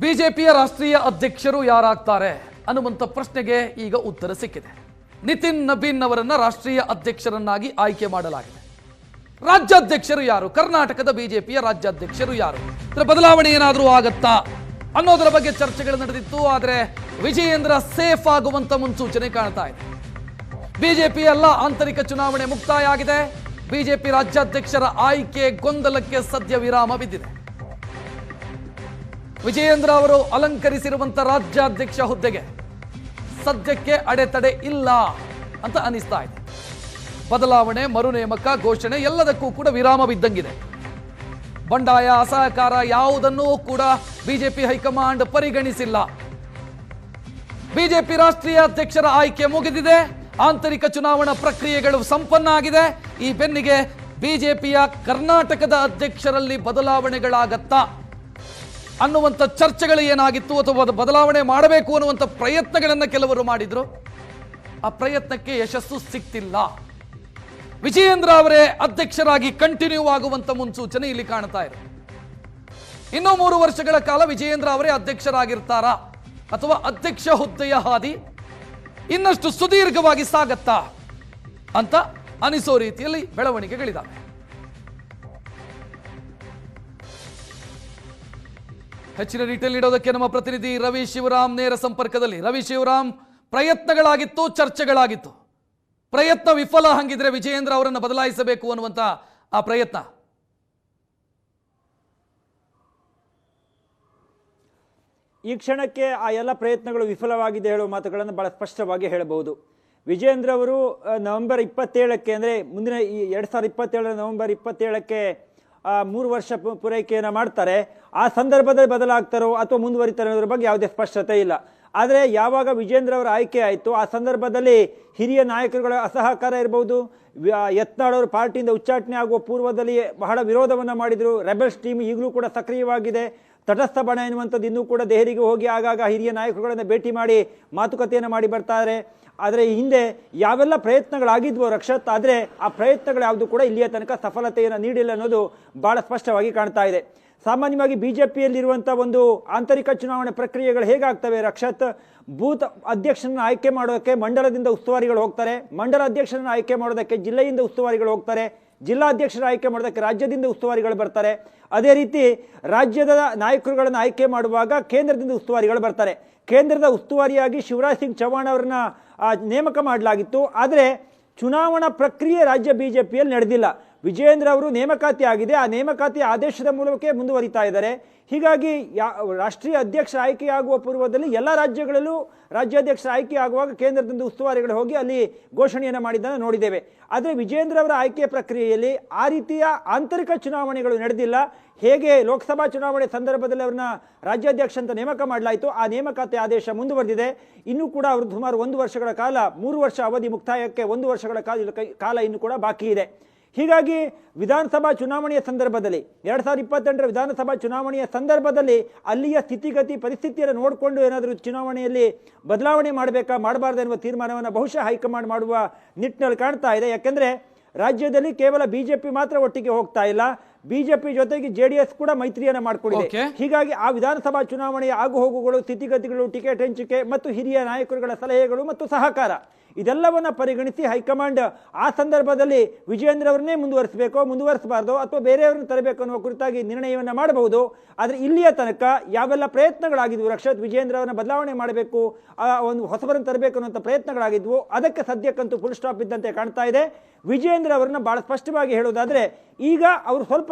ಬಿಜೆಪಿಯ ರಾಷ್ಟ್ರೀಯ ಅಧ್ಯಕ್ಷರು ಯಾರಾಗ್ತಾರೆ ಅನ್ನುವಂಥ ಪ್ರಶ್ನೆಗೆ ಈಗ ಉತ್ತರ ಸಿಕ್ಕಿದೆ. ನಿತಿನ್ ನಬೀನ್ ಅವರನ್ನ ರಾಷ್ಟ್ರೀಯ ಅಧ್ಯಕ್ಷರನ್ನಾಗಿ ಆಯ್ಕೆ ಮಾಡಲಾಗಿದೆ. ರಾಜ್ಯಾಧ್ಯಕ್ಷರು ಯಾರು? ಕರ್ನಾಟಕದ ಬಿಜೆಪಿಯ ರಾಜ್ಯಾಧ್ಯಕ್ಷರು ಯಾರು? ಇದರ ಬದಲಾವಣೆ ಏನಾದರೂ ಆಗತ್ತಾ ಅನ್ನೋದರ ಬಗ್ಗೆ ಚರ್ಚೆಗಳು ನಡೆದಿತ್ತು. ಆದರೆ ವಿಜಯೇಂದ್ರ ಸೇಫ್ ಆಗುವಂತ ಮುನ್ಸೂಚನೆ ಕಾಣ್ತಾ ಇದೆ. ಬಿಜೆಪಿ ಎಲ್ಲ ಆಂತರಿಕ ಚುನಾವಣೆ ಮುಕ್ತಾಯ ಆಗಿದೆ. ಬಿಜೆಪಿ ರಾಜ್ಯಾಧ್ಯಕ್ಷರ ಆಯ್ಕೆ ಗೊಂದಲಕ್ಕೆ ಸದ್ಯ ವಿರಾಮ ಬಿದ್ದಿದೆ. ವಿಜಯೇಂದ್ರ ಅವರು ಅಲಂಕರಿಸಿರುವಂತ ರಾಜ್ಯಾಧ್ಯಕ್ಷ ಹುದ್ದೆಗೆ ಸದ್ಯಕ್ಕೆ ಅಡೆತಡೆ ಇಲ್ಲ ಅಂತ ಅನಿಸ್ತಾ ಇದೆ. ಬದಲಾವಣೆ, ಮರು ನೇಮಕ, ಘೋಷಣೆ ಎಲ್ಲದಕ್ಕೂ ಕೂಡ ವಿರಾಮ ಬಿದ್ದಂಗಿದೆ. ಬಂಡಾಯ, ಅಸಹಕಾರ ಯಾವುದನ್ನೂ ಕೂಡ ಬಿಜೆಪಿ ಹೈಕಮಾಂಡ್ ಪರಿಗಣಿಸಿಲ್ಲ. ಬಿಜೆಪಿ ರಾಷ್ಟ್ರೀಯ ಅಧ್ಯಕ್ಷರ ಆಯ್ಕೆ ಮುಗಿದಿದೆ. ಆಂತರಿಕ ಚುನಾವಣಾ ಪ್ರಕ್ರಿಯೆಗಳು ಸಂಪನ್ನ ಆಗಿದೆ. ಈ ಬೆನ್ನಿಗೆ ಬಿಜೆಪಿಯ ಕರ್ನಾಟಕದ ಅಧ್ಯಕ್ಷರಲ್ಲಿ ಬದಲಾವಣೆಗಳಾಗತ್ತಾ ಅನ್ನುವಂಥ ಚರ್ಚೆಗಳು ಏನಾಗಿತ್ತು, ಅಥವಾ ಬದಲಾವಣೆ ಮಾಡಬೇಕು ಅನ್ನುವಂಥ ಪ್ರಯತ್ನಗಳನ್ನು ಕೆಲವರು ಮಾಡಿದ್ರು. ಆ ಪ್ರಯತ್ನಕ್ಕೆ ಯಶಸ್ಸು ಸಿಕ್ತಿಲ್ಲ. ವಿಜಯೇಂದ್ರ ಅವರೇ ಅಧ್ಯಕ್ಷರಾಗಿ ಕಂಟಿನ್ಯೂ ಆಗುವಂತ ಮುನ್ಸೂಚನೆ ಇಲ್ಲಿ ಕಾಣ್ತಾ ಇದೆ. ಇನ್ನೂ 3 ವರ್ಷಗಳ ಕಾಲ ವಿಜಯೇಂದ್ರ ಅವರೇ ಅಧ್ಯಕ್ಷರಾಗಿರ್ತಾರಾ, ಅಥವಾ ಅಧ್ಯಕ್ಷ ಹುದ್ದೆಯ ಹಾದಿ ಇನ್ನಷ್ಟು ಸುದೀರ್ಘವಾಗಿ ಸಾಗತ್ತಾ ಅಂತ ಅನಿಸೋ ರೀತಿಯಲ್ಲಿ ಬೆಳವಣಿಗೆಗಳಿದ್ದಾವೆ. ಹೆಚ್ಚಿನ ಡೀಟೇಲ್ ನೀಡೋದಕ್ಕೆ ನಮ್ಮ ಪ್ರತಿನಿಧಿ ರವಿ ಶಿವರಾಮ್ ನೇರ ಸಂಪರ್ಕದಲ್ಲಿ. ರವಿ ಶಿವರಾಮ್, ಪ್ರಯತ್ನಗಳಾಗಿತ್ತು, ಚರ್ಚೆಗಳಾಗಿತ್ತು. ಪ್ರಯತ್ನ ವಿಫಲ ಹಂಗಿದ್ರೆ ವಿಜಯೇಂದ್ರ ಅವರನ್ನು ಬದಲಾಯಿಸಬೇಕು ಅನ್ನುವಂತ ಆ ಪ್ರಯತ್ನ ಈ ಕ್ಷಣಕ್ಕೆ ಆ ಎಲ್ಲ ಪ್ರಯತ್ನಗಳು ವಿಫಲವಾಗಿದೆ ಹೇಳುವ ಮಾತುಗಳನ್ನು ಬಹಳ ಸ್ಪಷ್ಟವಾಗಿ ಹೇಳಬಹುದು. ವಿಜಯೇಂದ್ರ ಅವರು ನವೆಂಬರ್ 27ಕ್ಕೆ ಅಂದರೆ ಮುಂದಿನ 2027 ನವೆಂಬರ್ 27ಕ್ಕೆ 3 ವರ್ಷ ಪೂರೈಕೆಯನ್ನು ಮಾಡ್ತಾರೆ. ಆ ಸಂದರ್ಭದಲ್ಲಿ ಬದಲಾಗ್ತಾರೋ ಅಥವಾ ಮುಂದುವರಿತಾರೆ ಅನ್ನೋದ್ರ ಬಗ್ಗೆ ಯಾವುದೇ ಸ್ಪಷ್ಟತೆ ಇಲ್ಲ. ಆದರೆ ಯಾವಾಗ ವಿಜಯೇಂದ್ರ ಅವರ ಆಯ್ಕೆ ಆಯಿತು ಆ ಸಂದರ್ಭದಲ್ಲಿ ಹಿರಿಯ ನಾಯಕರುಗಳ ಅಸಹಕಾರ ಇರಬಹುದು. ಯತ್ನಾಳ್ ಅವರು ಪಾರ್ಟಿಯಿಂದ ಉಚ್ಚಾಟನೆ ಆಗುವ ಪೂರ್ವದಲ್ಲಿ ಬಹಳ ವಿರೋಧವನ್ನು ಮಾಡಿದರು. ರೆಬೆಲ್ಸ್ ಟೀಮ್ ಈಗಲೂ ಕೂಡ ಸಕ್ರಿಯವಾಗಿದೆ. ತಟಸ್ಥ ಬಣ ಎನ್ನುವಂಥದ್ದು ಇನ್ನೂ ಕೂಡ ದೆಹಲಿಗೆ ಹೋಗಿ ಆಗಾಗ ಹಿರಿಯ ನಾಯಕರುಗಳನ್ನು ಭೇಟಿ ಮಾಡಿ ಮಾತುಕತೆಯನ್ನು ಮಾಡಿ ಬರ್ತಾರೆ. ಆದರೆ ಹಿಂದೆ ಯಾವೆಲ್ಲ ಪ್ರಯತ್ನಗಳಾಗಿದ್ವೋ ರಕ್ಷತ್, ಆದರೆ ಆ ಪ್ರಯತ್ನಗಳು ಯಾವುದು ಕೂಡ ಇಲ್ಲಿಯ ತನಕ ಸಫಲತೆಯನ್ನು ನೀಡಿಲ್ಲ ಅನ್ನೋದು ಬಹಳ ಸ್ಪಷ್ಟವಾಗಿ ಕಾಣ್ತಾ ಇದೆ. ಸಾಮಾನ್ಯವಾಗಿ ಬಿಜೆಪಿಯಲ್ಲಿರುವಂಥ ಒಂದು ಆಂತರಿಕ ಚುನಾವಣೆ ಪ್ರಕ್ರಿಯೆಗಳು ಹೇಗಾಗ್ತವೆ ರಕ್ಷತ್? ಬೂತ್ ಅಧ್ಯಕ್ಷರನ್ನು ಆಯ್ಕೆ ಮಾಡೋದಕ್ಕೆ ಮಂಡಲದಿಂದ ಉಸ್ತುವಾರಿಗಳು ಹೋಗ್ತಾರೆ, ಮಂಡಲ ಅಧ್ಯಕ್ಷರನ್ನು ಆಯ್ಕೆ ಮಾಡೋದಕ್ಕೆ ಜಿಲ್ಲೆಯಿಂದ ಉಸ್ತುವಾರಿಗಳು ಹೋಗ್ತಾರೆ, ಜಿಲ್ಲಾ ಅಧ್ಯಕ್ಷರ ಆಯ್ಕೆ ಮಾಡೋದಕ್ಕೆ ರಾಜ್ಯದಿಂದ ಉಸ್ತುವಾರಿಗಳು ಬರ್ತಾರೆ. ಅದೇ ರೀತಿ ರಾಜ್ಯದ ನಾಯಕರುಗಳನ್ನು ಆಯ್ಕೆ ಮಾಡುವಾಗ ಕೇಂದ್ರದಿಂದ ಉಸ್ತುವಾರಿಗಳು ಬರ್ತಾರೆ. ಕೇಂದ್ರದ ಉಸ್ತುವಾರಿಯಾಗಿ ಶಿವರಾಜ್ ಸಿಂಗ್ ಚೌಹಾಣ್ ಅವರನ್ನ ನೇಮಕ ಮಾಡಲಾಗಿತ್ತು. ಆದರೆ ಚುನಾವಣಾ ಪ್ರಕ್ರಿಯೆ ರಾಜ್ಯ ಬಿಜೆಪಿಯಲ್ಲಿ ನಡೆದಿಲ್ಲ. ವಿಜಯೇಂದ್ರ ಅವರು ನೇಮಕಾತಿ ಆಗಿದೆ. ಆ ನೇಮಕಾತಿ ಆದೇಶದ ಮೂಲಕ ಮುಂದುವರಿತಾ ಇದ್ದಾರೆ. ಹೀಗಾಗಿ ರಾಷ್ಟ್ರೀಯ ಅಧ್ಯಕ್ಷರ ಆಯ್ಕೆಯಾಗುವ ಪೂರ್ವದಲ್ಲಿ ಎಲ್ಲ ರಾಜ್ಯಗಳಲ್ಲೂ ರಾಜ್ಯಾಧ್ಯಕ್ಷರ ಆಯ್ಕೆ ಆಗುವಾಗ ಕೇಂದ್ರದಿಂದ ಉಸ್ತುವಾರಿಗಳು ಹೋಗಿ ಅಲ್ಲಿ ಘೋಷಣೆಯನ್ನು ಮಾಡಿದ್ದನ್ನು ನೋಡಿದ್ದೇವೆ. ಆದರೆ ವಿಜಯೇಂದ್ರ ಅವರ ಆಯ್ಕೆ ಪ್ರಕ್ರಿಯೆಯಲ್ಲಿ ಆ ರೀತಿಯ ಆಂತರಿಕ ಚುನಾವಣೆಗಳು ನಡೆದಿಲ್ಲ. ಹೇಗೆ ಲೋಕಸಭಾ ಚುನಾವಣೆ ಸಂದರ್ಭದಲ್ಲಿ ಅವ್ರನ್ನ ರಾಜ್ಯಾಧ್ಯಕ್ಷ ಅಂತ ನೇಮಕ ಮಾಡಲಾಯಿತು, ಆ ನೇಮಕಾತಿ ಆದೇಶ ಮುಂದುವರೆದಿದೆ. ಇನ್ನೂ ಕೂಡ ಅವರು ಸುಮಾರು 1 ವರ್ಷಗಳ ಕಾಲ, 3 ವರ್ಷ ಅವಧಿ ಮುಕ್ತಾಯಕ್ಕೆ 1 ವರ್ಷಗಳ ಕಾಲ ಇನ್ನೂ ಕೂಡ ಬಾಕಿ ಇದೆ. ಹೀಗಾಗಿ ವಿಧಾನಸಭಾ ಚುನಾವಣೆಯ ಸಂದರ್ಭದಲ್ಲಿ 2028ರ ವಿಧಾನಸಭಾ ಚುನಾವಣೆಯ ಸಂದರ್ಭದಲ್ಲಿ ಅಲ್ಲಿಯ ಸ್ಥಿತಿಗತಿ ಪರಿಸ್ಥಿತಿಯನ್ನು ನೋಡಿಕೊಂಡು ಏನಾದರೂ ಚುನಾವಣೆಯಲ್ಲಿ ಬದಲಾವಣೆ ಮಾಡಬೇಕಾ ಮಾಡಬಾರ್ದು ಎನ್ನುವ ತೀರ್ಮಾನವನ್ನು ಬಹುಶಃ ಹೈಕಮಾಂಡ್ ಮಾಡುವ ನಿಟ್ಟಿನಲ್ಲಿ ಕಾಣ್ತಾ ಇದೆ. ಯಾಕೆಂದರೆ ರಾಜ್ಯದಲ್ಲಿ ಕೇವಲ ಬಿಜೆಪಿ ಮಾತ್ರ ಒಟ್ಟಿಗೆ ಹೋಗ್ತಾ ಇಲ್ಲ, ಬಿಜೆಪಿ ಜೊತೆಗೆ JDS ಕೂಡ ಮೈತ್ರಿಯನ್ನು ಮಾಡಿಕೊಂಡಿದೆ. ಹೀಗಾಗಿ ಆ ವಿಧಾನಸಭಾ ಚುನಾವಣೆಯ ಆಗುಹೋಗುಗಳು, ಸ್ಥಿತಿಗತಿಗಳು, ಟಿಕೆಟ್ ಹಂಚಿಕೆ ಮತ್ತು ಹಿರಿಯ ನಾಯಕರುಗಳ ಸಲಹೆಗಳು ಮತ್ತು ಸಹಕಾರ ಇದೆಲ್ಲವನ್ನ ಪರಿಗಣಿಸಿ ಹೈಕಮಾಂಡ್ ಆ ಸಂದರ್ಭದಲ್ಲಿ ವಿಜಯೇಂದ್ರ ಅವರನ್ನೇ ಮುಂದುವರಿಸಬೇಕೋ ಮುಂದುವರಿಸಬಾರ್ದೋ ಅಥವಾ ಬೇರೆಯವರನ್ನು ತರಬೇಕು ಅನ್ನುವ ಕುರಿತಾಗಿ ನಿರ್ಣಯವನ್ನು ಮಾಡಬಹುದು. ಆದರೆ ಇಲ್ಲಿಯ ತನಕ ಯಾವೆಲ್ಲ ಪ್ರಯತ್ನಗಳಾಗಿದ್ವು ರಕ್ಷತ್, ವಿಜಯೇಂದ್ರ ಅವರನ್ನ ಬದಲಾವಣೆ ಮಾಡಬೇಕು, ಒಂದು ಹೊಸಬರನ್ನು ತರಬೇಕು ಅನ್ನುವಂಥ ಪ್ರಯತ್ನಗಳಾಗಿದ್ವು, ಅದಕ್ಕೆ ಸದ್ಯಕ್ಕಂತೂ ಫುಲ್ ಸ್ಟಾಪ್ ಇದ್ದಂತೆ ಕಾಣ್ತಾ ಇದೆ. ವಿಜಯೇಂದ್ರ ಅವರನ್ನ ಬಹಳ ಸ್ಪಷ್ಟವಾಗಿ ಹೇಳುವುದಾದರೆ ಈಗ ಅವರು ಸ್ವಲ್ಪ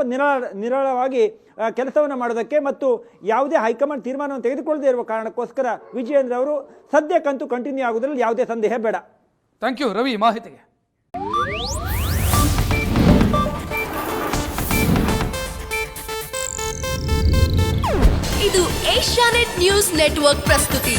ನಿರಾಳವಾಗಿ ಕೆಲಸವನ್ನು ಮಾಡೋದಕ್ಕೆ ಮತ್ತು ಯಾವುದೇ ಹೈಕಮಾಂಡ್ ತೀರ್ಮಾನವನ್ನು ತೆಗೆದುಕೊಳ್ಳದೇ ಇರುವ ಕಾರಣಕ್ಕೋಸ್ಕರ ವಿಜಯೇಂದ್ರ ಅವರು ಸದ್ಯಕ್ಕಂತೂ ಕಂಟಿನ್ಯೂ ಆಗುವುದರಲ್ಲಿ ಯಾವುದೇ ಸಂದೇಹ ಬೇಡ. ಥ್ಯಾಂಕ್ ಯು ರವಿ ಮಾಹಿತಿಗೆ. ಇದು ಏಷ್ಯಾನೆಟ್ ನ್ಯೂಸ್ ನೆಟ್ವರ್ಕ್ ಪ್ರಸ್ತುತಿ.